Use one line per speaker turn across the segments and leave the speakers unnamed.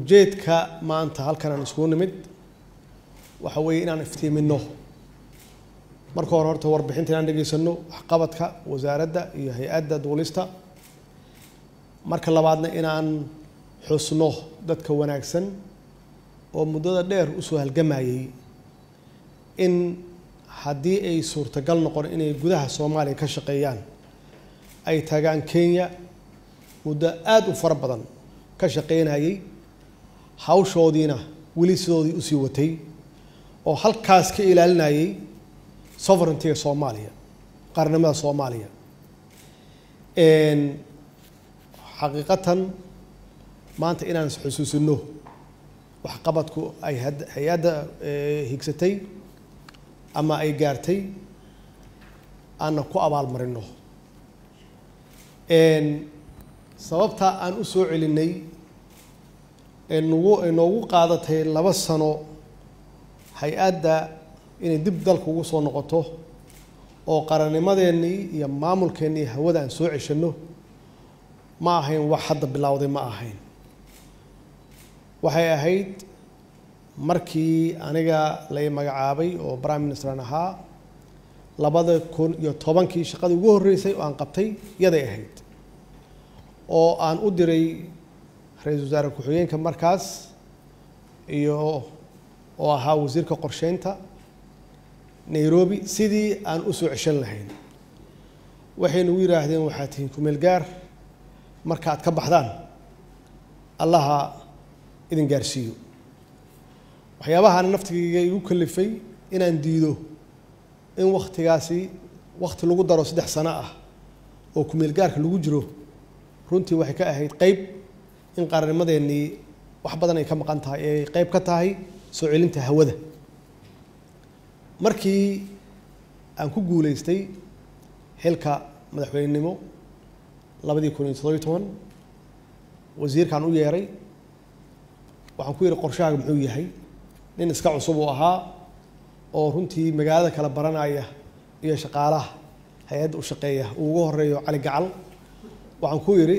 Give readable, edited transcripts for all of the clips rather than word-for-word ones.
ujeedka maanta halkan aan isku nimid waxa weeye inaan iftiimino marka hore horta warbixinta inaan dhageysano waxqabadka wasaaradda iyo hay'adda duulista marka labaadna inaan xusno dadka wanaagsan oo muddada dheer u soo halgamayay in haddii ay suurtagal noqon inay gudaha Soomaaliya ka shaqeeyaan ay tagaan Kenya muddo aad u fara badan ka shaqeynayay hawshoodiina weli sidoodii u sii watay oo halkaas ka ilaalinayay sovereignty Soomaaliya qarnimada Soomaaliya xaqiiqatan maanta inaan xusuusino waxqabadku ay hay'adda higsatay ama ay gaartay aan ku abaal marino sababta aan u soo celinay noogu qaadatay 2 sano hay'adda inay dib dalka ugu soo noqoto oo qarannimadeennii iyo maamulkeennii hawada aan soo ceshano ma ahayn wax hadda bilowday ma ahayn waxay ahayd markii aniga la magacaabay oo prime minister ahaa 2010kii shaqadii ugu horeysay oo aan qabtay yaday ahayd oo aan u diray ra'iisul wasaare ku-xigeenka markaas iyo oo ahaa wasiirka qorsheynta Nairobi sidii aan u soo ceshan lahayn waxaynu u yiraahdeen waxaad tihiin ku meel gaar marka aad ka baxdaan allaha idin gaarsiiyo waxyaabaha aan naftigayga igu kalifay inaan diido in waqtigaasi waqti lagu daro 3 sano ah oo ku meel gaarka lagu jiro runtii waxay ka ahayd qayb in qarannimadeennii wax badan ay ka maqan tahay ee qayb ka tahay soo celinta hawada markii aan ku guuleystay xilka madaxweynenimo 2017 wasiirkan u yeeray waxaan ku yiri qorshahaaga muxuu yahay nin iska cusub oo ahaa oo runtii magaalada kala baranaya iyo shaqaalaha hay'adda u shaqeeya ugu horeeyo cali gacal waxaan ku yiri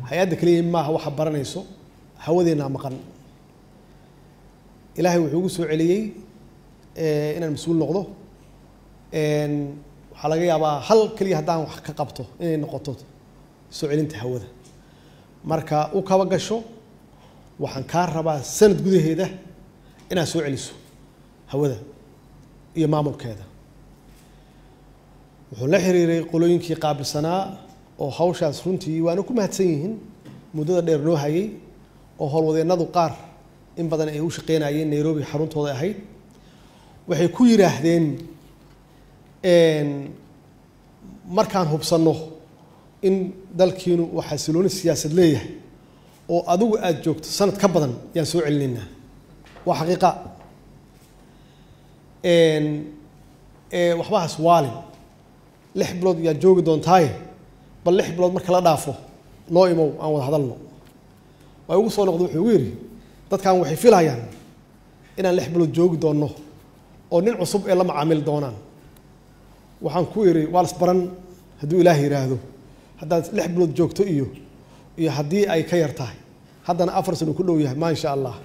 hay'adda kaliya maaha waxa baranayso hawadeena maqan ilaahay wuxuu ugu soo celiyay inaan mas'uul noqdo waxa laga yaabaa hal kaliya haddaan wax ka qabto inay noqoto soo celinta hawada marka u kaba gasho waxaan ka rabaa sanad gudaheeda inaad soo celiso hawada iyo maamulkeeda wuxuu la xiriiray qolooyinkii qaabilsanaa oo hawshaas runtii waana ku mahadsan yihiin muddada dheer noo hayay oo howlwadeennadu qaar in badan ay u shaqeynayeen Nairobi xaruntooda ahayd waxay ku yiraahdeen markaan hubsano in dalkiinu waxa xasilooni siyaasad leeyahay oo adigu aad joogto sanad ka badan yaan soo celinayna waa xaqiiqa waxbaas waalin 6 bilood yaa joogi doontaay bal 6 bilood marka la dhaafo noo imow aan wada hadalno way ugu soo noqdo wuxuu yiri dadkan waxay filayaan inaan 6 bilood joogi doono oo nin cusub ee la macaamil doonaan waxaan ku yiri waalas baran hadduu ilaahay yiraahdo haddaad 6 bilood joogto iyo haddii ay ka yar tahay haddana 4 sano ku dhow yahay ma insha Allah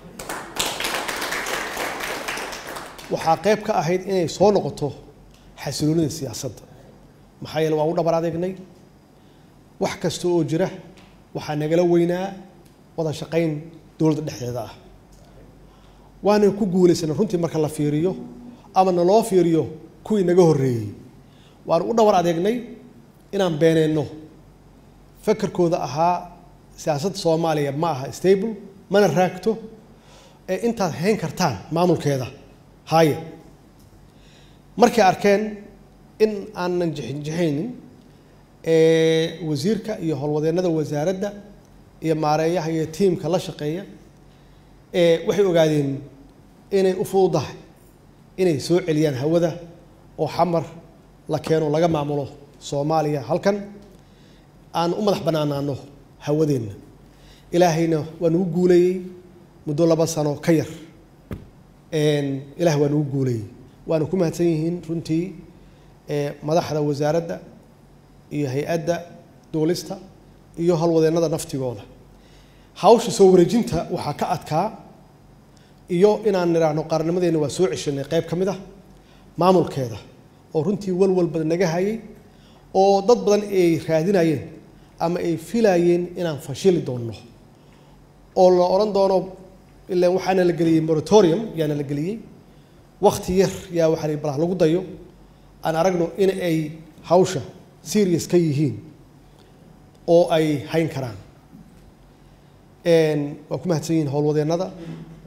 waxaa qayb ka ahayd inay soo noqoto xasiloonida siyaasadda maxaa yeelay waa u dhabar adeegnay wax kasta oo jira waxaa nagala weynaa wada shaqayn dowladda dhexdeeda ah waana ku guulaysanay runtii marka la fiiriyo ama naloo fiiriyo kuwii naga horreeyay waan u dhabar adeegnay inaan beeneyno fakarkooda ahaa siyaasadda Soomaaliya ma aha stable mana raagto ee intaad hayn kartaan maamulkeeda haye markay arkeen in aanan jixinjixaynin wasiirka iyo howlwadeennada wasaaradda iyo maareeyaha iyo tiimka la shaqeeya waxay ogaadeen inay u fududahay inay soo celiyaan hawada oo xamar la keeno laga maamulo Soomaaliya halkan aan u madax banaanaano hawadeena ilaahayna waa nagu guuleeyay muddo 2 sano ka yar ilaah waa nagu guuleeyay waana ku mahadsan yihiin runtii madaxda wasaaradda iyo hay'adda duulista iyo howlwadeennada naftigooda hawsha soo wareejinta waxaa ka adkaa iyo inaan niraahno qarannimadeena waa soo ceshanay qayb ka mid ah maamulkeeda oo runtii walwal badan naga hayay oo dad badan ay raadinayeen ama ay filayeen inaan fashili doonno oo la oran doono ilaa waxaana la geliyay moratorium yaana la geliyay waqti yar yaa waxa la baraha lagu dayo aan aragno in ay hawsha serious ka yihiin oo ay hayn karaan waa ku mahadsan yihiin howlwadeennada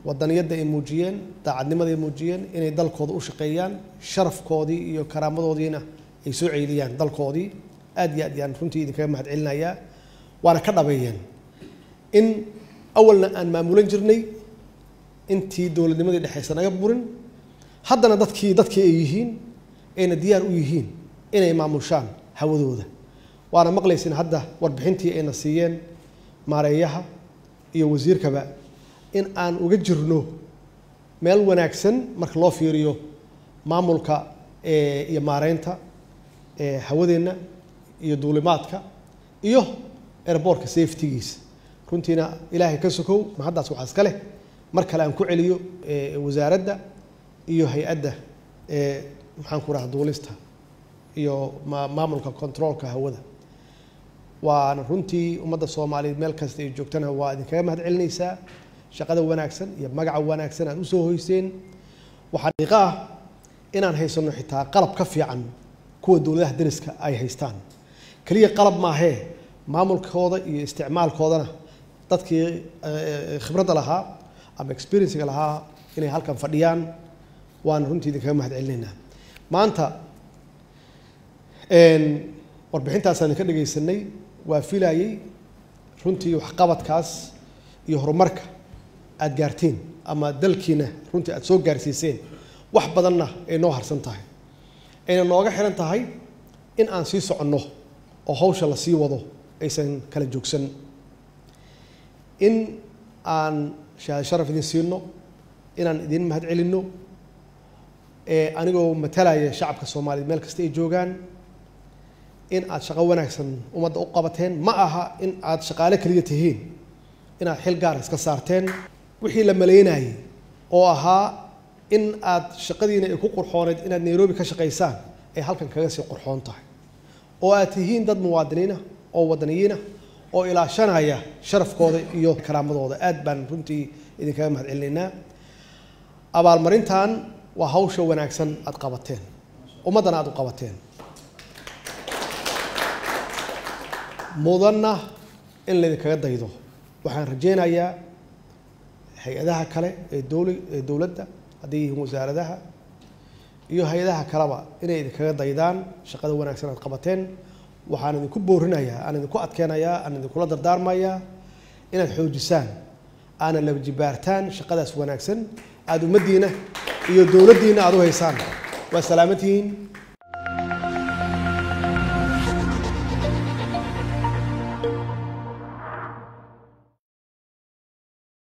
wadaniyadda ay muujiyeen daacadnimada ay muujiyeen inay dalkooda u shaqeeyaan sharafkoodii iyo karaamadoodiina ay soo ceeliyaan dalkoodii aad iyo aad yaan runtii idinkaga mahad celinayaa waana ka dhabeeyeen in awalna aan maamulan jirnay intii dowladnimadii dhexeysa naga burin haddana dadkii ay yihiin ayna diyaar u yihiin inay maamushaan hawadooda waana maqlaysin hadda warbixintii ayna siiyeen maareeyaha iyo wasiirkaba in aan uga jirno meel wanaagsan marka loo fiiriyo maamulka iyo maareynta hawadeenna iyo duulimaadka iyo airportka safetygiisa runtiina ilaahay ka sokow ma haddaas waxaa iska leh mar kale aan ku celiyo wasaaradda iyo hay-adda maxaan ku rahaa duulista iyo maamulka controlka hawada waana runtii ummadda Soomaaliyeed meel kasta ay joogtana waa idinkaga mahad celinaysaa shaqada wanaagsan iyo magaca wanaagsan aad u soo hoyseen waxaa dhiiqa ah inaan haysano xitaa qalab ka fiican kuwa dowladaha dariska ay haystaan kaliya qalab maahee maamulkooda iyo isticmaalkoodana dadkii khibradda lahaa ama experience-ga lahaa inay halkan fadhiyaan waan runtii idinkaga mahad celinaynaa maanta warbixintaasaan ka dhagaysanay waa filayay runtii waxqabadkaas iyo horumarka aad gaarteen ama dalkiina runtii aad soo gaarsiiseen wax badanna ay noo harsan tahay ayna nooga xiran tahay in aan sii soconno oo hawsha la sii wado aysan kala joogsan in aan sharaf idin siino inaan idin mahad celinno anigoo matalaya shacabka Soomaaliyeed meel kasta ay joogaan in aad shaqo wanaagsan ummadda u qabateen ma aha in aad shaqaale kaliya tihiin inaad xil gaar iska saarteen wixii la maleynayay oo ahaa in aad shaqadiina ay ku qurxooneed inaad Nairobi ka shaqaysaan ay halkan kaga sii qurxoon tahay oo aad tihiin dad muwaadiniina oo wadaniyiina oo ilaashanaya sharafkooda iyo karaamadooda aad baan runtii idinkaga mahad celinaynaa abaalmarintan waa hawsha wanaagsan aad qabateen ummadana aad u qabateen mudanna in la idinkaga daydo waxaan rajeynayaa hay-adaha kale ee dowladda haddii yihiin wasaaradaha iyo hay-adaha kaleba inay idinkaga daydaan shaqada wanaagsan aad qabateen waxaan idinku boorinayaa aan idinku adkeenayaa aan idinkula dardaarmayaa inaad xoojisaan aana laba jibaartaan shaqadaas wanaagsan aad ummaddiina iyo dowladdiina aad u haysaan waa salaamatihiin